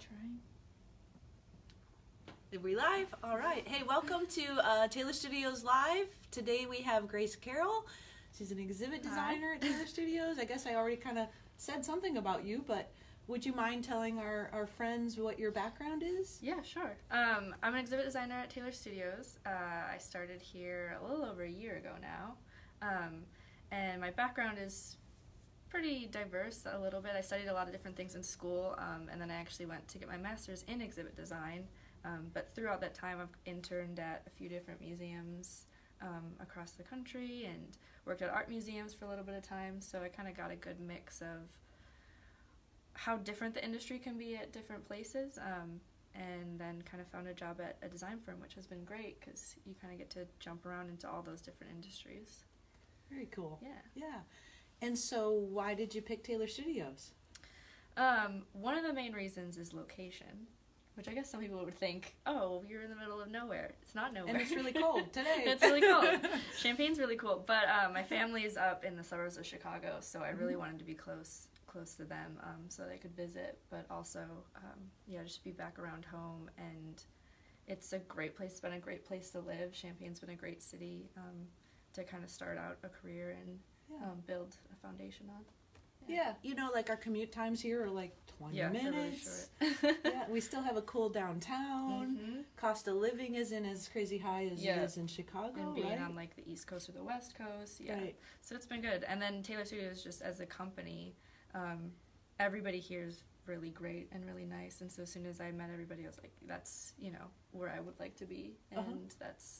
Trying. Are we live? All right. Hey, welcome to Taylor Studios Live. Today we have Grace Carroll. She's an exhibit designer at Taylor Studios. I guess I already kind of said something about you, but would you mind telling our friends what your background is? Yeah, sure. I'm an exhibit designer at Taylor Studios. I started here a little over a year ago now. And my background is pretty diverse a little bit. I studied a lot of different things in school, and then I actually went to get my master's in exhibit design. But throughout that time, I've interned at a few different museums across the country and worked at art museums for a little bit of time, so I kind of got a good mix of how different the industry can be at different places, and then kind of found a job at a design firm, which has been great because you kind of get to jump around into all those different industries. Very cool. Yeah. Yeah. And so why did you pick Taylor Studios? One of the main reasons is location, which I guess some people would think, oh, you're in the middle of nowhere. It's not nowhere. And it's really cold today. It's really cold. Champagne's really cool. But my family's up in the suburbs of Chicago, so I really wanted to be close to them so that I could visit, but also, just be back around home. And it's a great place. It's been a great place to live. Champagne's been a great city to kind of start out a career and build a foundation on. Yeah, like our commute times here are like 20 minutes. Really short. Yeah, we still have a cool downtown. Mm-hmm. Cost of living isn't as crazy high as it is in Chicago, and being right? on like the East Coast or the West Coast, Right. So it's been good. And then Taylor Studios, just as a company, everybody here is really great and really nice. And so as soon as I met everybody, I was like, that's where I would like to be, and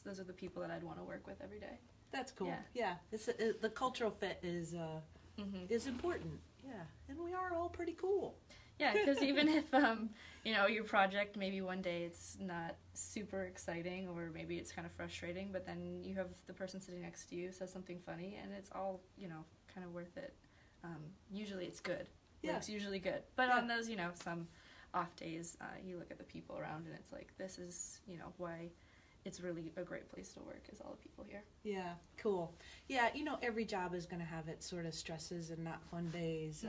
those are the people that I'd want to work with every day. That's cool. Yeah. It's the cultural fit is important. Yeah, and we are all pretty cool. Yeah, because even if your project, maybe one day it's not super exciting, or maybe it's kind of frustrating, but then you have the person sitting next to you says something funny, and it's all kind of worth it. Usually it's good. Yeah. It's usually good. But on those some off days, you look at the people around, and it's like, this is why it's really a great place to work, is all the people here. Yeah, cool. Yeah, every job is going to have its sort of stresses and not fun days.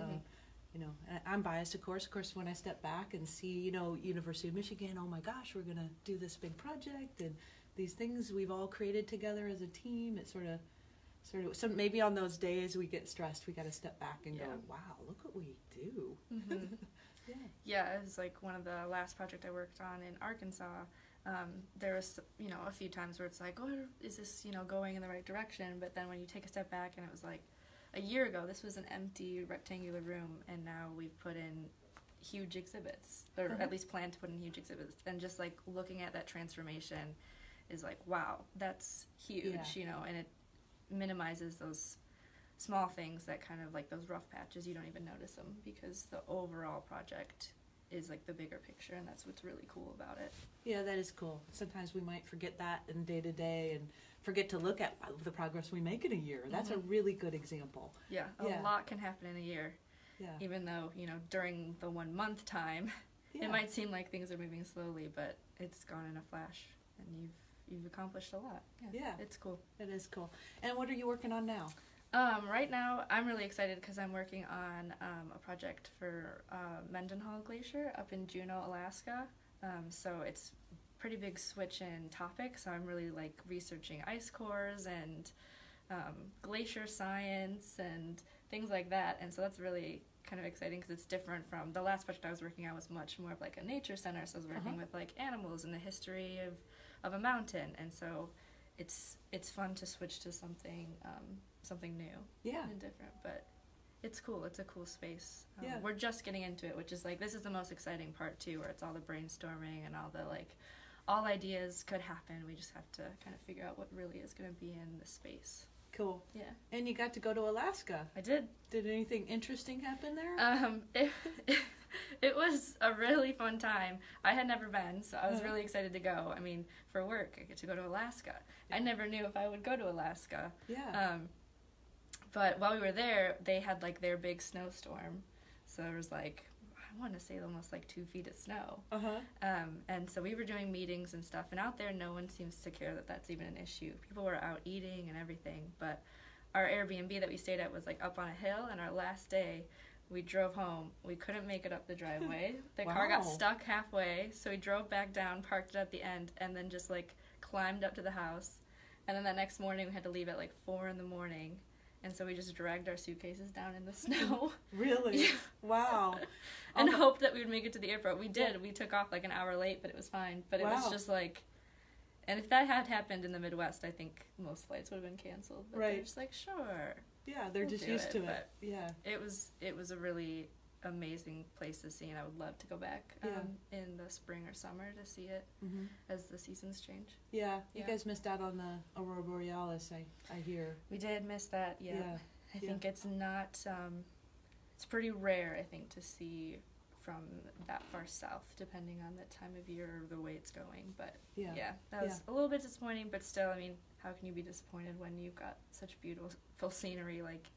I'm biased, of course. Of course, when I step back and see, University of Michigan, oh my gosh, we're going to do this big project, and these things we've all created together as a team, it's sort of, so maybe on those days we get stressed, we got to step back and go, wow, look what we do. Mm-hmm. Yeah, it was like one of the last project I worked on in Arkansas. There was, a few times where it's like, oh, is this, going in the right direction? But then when you take a step back, and it was like a year ago, this was an empty rectangular room, and now we've put in huge exhibits, or at least plan to put in huge exhibits. And just like looking at that transformation is like, wow, that's huge, and it minimizes those small things that kind of like those rough patches, you don't even notice them, because the overall project is like the bigger picture, and that's what's really cool about it. Yeah, that is cool. Sometimes we might forget that in day to day and forget to look at the progress we make in a year. That's a really good example. Yeah, a lot can happen in a year. Yeah. Even though, during the 1 month time, it might seem like things are moving slowly, but it's gone in a flash, and you've accomplished a lot. Yeah. It's cool. It is cool. And what are you working on now? Right now, I'm really excited because I'm working on a project for Mendenhall Glacier up in Juneau, Alaska. So it's a pretty big switch in topic. So I'm really like researching ice cores and glacier science and things like that. And so that's really kind of exciting because it's different from the last project I was working on. Was much more of like a nature center. So I was working with like animals and the history of a mountain. And so it's fun to switch to something new and different, but it's cool. It's a cool space. We're just getting into it, which is like, this is the most exciting part too, where it's all the brainstorming and all the like, all ideas could happen. We just have to kind of figure out what really is going to be in the space. Cool. Yeah. And you got to go to Alaska. I did. Did anything interesting happen there? It was a really fun time. I had never been, so I was really excited to go. I mean, for work, I get to go to Alaska. I never knew if I would go to Alaska. Yeah. But while we were there, they had like their big snowstorm. So there was like, I want to say almost like 2 feet of snow. And so we were doing meetings and stuff, and out there no one seems to care that that's even an issue. People were out eating and everything, but our Airbnb that we stayed at was like up on a hill, and our last day We drove home. We couldn't make it up the driveway. The Wow. car got stuck halfway, so we drove back down, parked it at the end, and then just like climbed up to the house. And then that next morning we had to leave at like 4 in the morning. And so we just dragged our suitcases down in the snow. Really? Yeah. Wow. And hoped that we would make it to the airport. We did. We took off like an hour late, but it was fine. But it Wow. was just like, and if that had happened in the Midwest, I think most flights would have been canceled. But Right. they're just like, sure. Yeah, they're We'll just do used it, to it. but Yeah. It was a really amazing place to see, and I would love to go back in the spring or summer to see it Mm-hmm. as the seasons change. Yeah, you Yeah. guys missed out on the Aurora Borealis, I hear. We did miss that, yeah. Yeah. I think it's not, it's pretty rare, I think, to see from that far south, depending on the time of year or the way it's going. But Yeah. that was a little bit disappointing, but still, I mean, how can you be disappointed when you've got such beautiful scenery, like,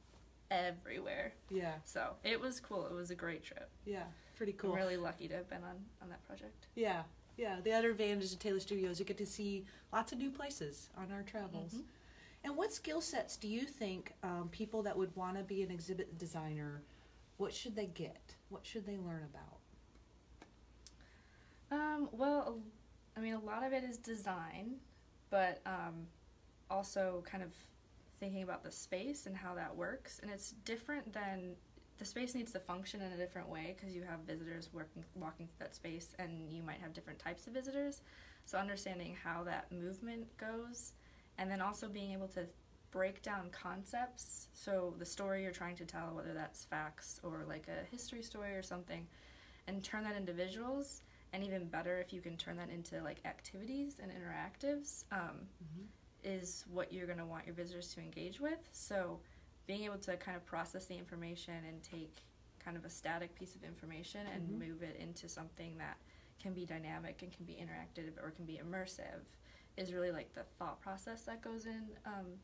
everywhere? Yeah. So, it was cool. It was a great trip. Yeah. Pretty cool. I'm really lucky to have been on that project. Yeah. Yeah. The other advantage of Taylor Studios, you get to see lots of new places on our travels. Mhm. And what skill sets do you think people that would want to be an exhibit designer, what should they get? What should they learn about? Well, I mean, a lot of it is design, but also kind of thinking about the space and how that works. And it's different than, the space needs to function in a different way because you have visitors walking through that space, and you might have different types of visitors. So understanding how that movement goes, and then also being able to break down concepts. So the story you're trying to tell, whether that's facts or like a history story or something, and turn that into visuals. And even better if you can turn that into like activities and interactives, is what you're going to want your visitors to engage with. So being able to kind of process the information and take kind of a static piece of information and move it into something that can be dynamic and can be interactive or can be immersive is really like the thought process that goes in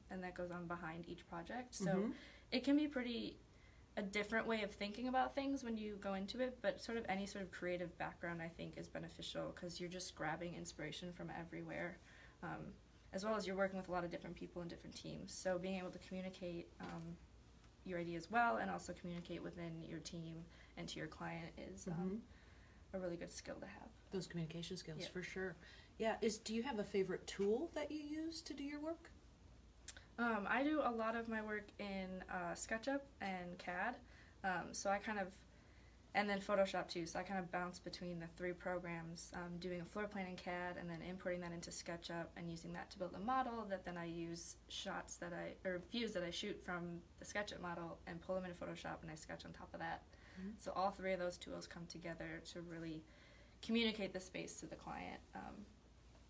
and that goes on behind each project. So it can be a different way of thinking about things when you go into it, but sort of any sort of creative background I think is beneficial because you're just grabbing inspiration from everywhere, as well as you're working with a lot of different people and different teams. So being able to communicate your ideas well and also communicate within your team and to your client is a really good skill to have. Those communication skills, Yeah. for sure. Yeah. Do you have a favorite tool that you use to do your work? I do a lot of my work in SketchUp and CAD, so I kind of, and then Photoshop too, so I kind of bounce between the three programs, doing a floor plan in CAD and then importing that into SketchUp and using that to build a model that then I use views that I shoot from the SketchUp model and pull them into Photoshop and I sketch on top of that. So all three of those tools come together to really communicate the space to the client,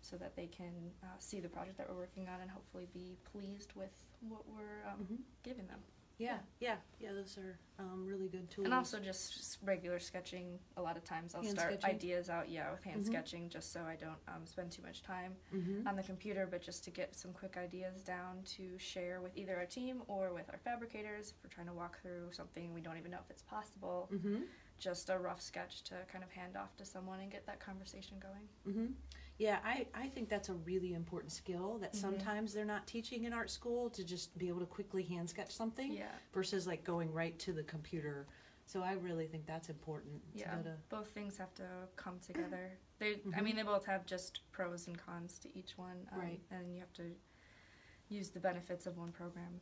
so that they can see the project that we're working on and hopefully be pleased with what we're giving them. Yeah. Those are really good tools. And also just regular sketching. A lot of times I'll Hand start sketching? ideas out, with hand sketching, just so I don't spend too much time on the computer, but just to get some quick ideas down to share with either our team or with our fabricators if we're trying to walk through something we don't even know if it's possible. Just a rough sketch to kind of hand off to someone and get that conversation going. Yeah, I think that's a really important skill that sometimes they're not teaching in art school, to just be able to quickly hand sketch something versus like going right to the computer. So I really think that's important. Yeah, both things have to come together. I mean, they both have just pros and cons to each one, right? And you have to use the benefits of one program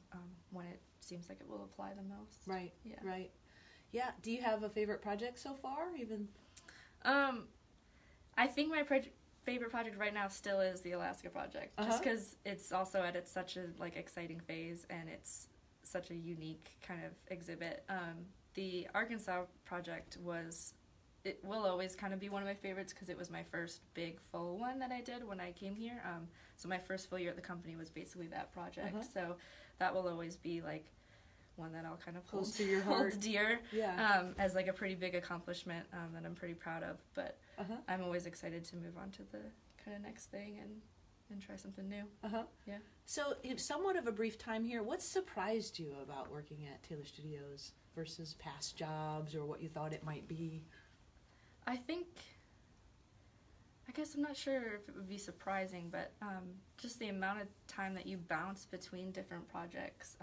when it seems like it will apply the most. Right. Yeah. Right. Yeah. Do you have a favorite project so far? Even. I think my favorite project right now still is the Alaska project, just because it's also at such a exciting phase and it's such a unique kind of exhibit. The Arkansas project will always kind of be one of my favorites because it was my first big full one that I did when I came here. So my first full year at the company was basically that project. So that will always be one that I'll kind of hold to your heart, hold dear, yeah, as a pretty big accomplishment that I'm pretty proud of. But I'm always excited to move on to the kind of next thing and try something new. Yeah. So, in somewhat of a brief time here, what surprised you about working at Taylor Studios versus past jobs or what you thought it might be? I guess I'm not sure if it would be surprising, but just the amount of time that you bounce between different projects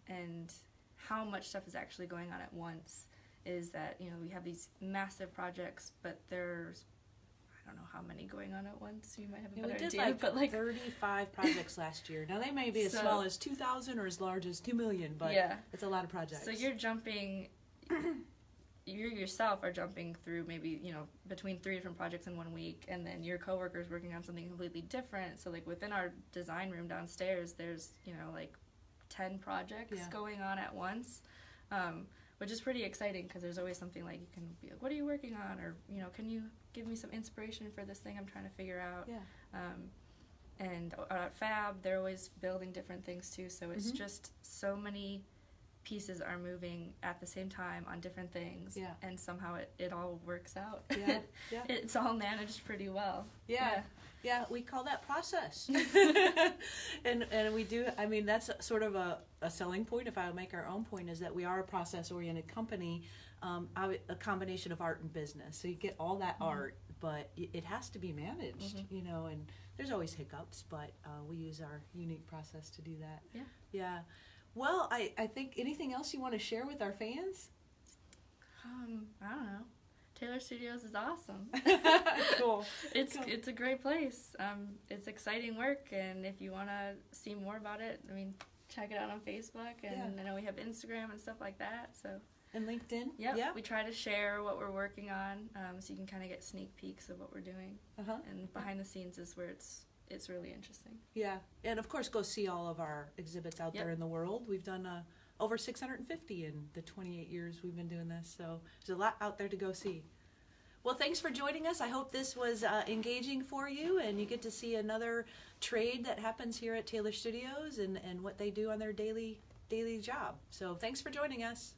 and how much stuff is actually going on at once is that, you know, we have these massive projects, but there's, I don't know how many going on at once. You might have a better idea. But like 35 projects last year. Now they may be as small as 2,000 or as large as 2 million, but it's a lot of projects. So you're jumping, you yourself are jumping through maybe, you know, between 3 different projects in 1 week, and then your coworker's working on something completely different. So like within our design room downstairs, there's, you know, like 10 projects going on at once. Which is pretty exciting because there's always something like you can be like, what are you working on? Or, you know, can you give me some inspiration for this thing I'm trying to figure out? And at Fab, they're always building different things too. So it's just so many pieces are moving at the same time on different things. And somehow it all works out. It's all managed pretty well. Yeah, we call that process. and we do, I mean, that's sort of a selling point, if I would make our own point, is that we are a process-oriented company, a combination of art and business. So you get all that art, but it has to be managed, you know, and there's always hiccups, but we use our unique process to do that. Yeah. Well, I think, anything else you want to share with our fans? I don't know. Taylor Studios is awesome. Cool. It's a great place. It's exciting work, and if you want to see more about it, I mean, check it out on Facebook, and I know we have Instagram and stuff like that. So. And LinkedIn. Yep. We try to share what we're working on, so you can kind of get sneak peeks of what we're doing. And behind the scenes is where it's really interesting. Yeah, and of course, go see all of our exhibits out there in the world. We've done over 650 in the 28 years we've been doing this, so there's a lot out there to go see. Well, thanks for joining us. I hope this was engaging for you, and you get to see another trade that happens here at Taylor Studios and what they do on their daily job. So thanks for joining us.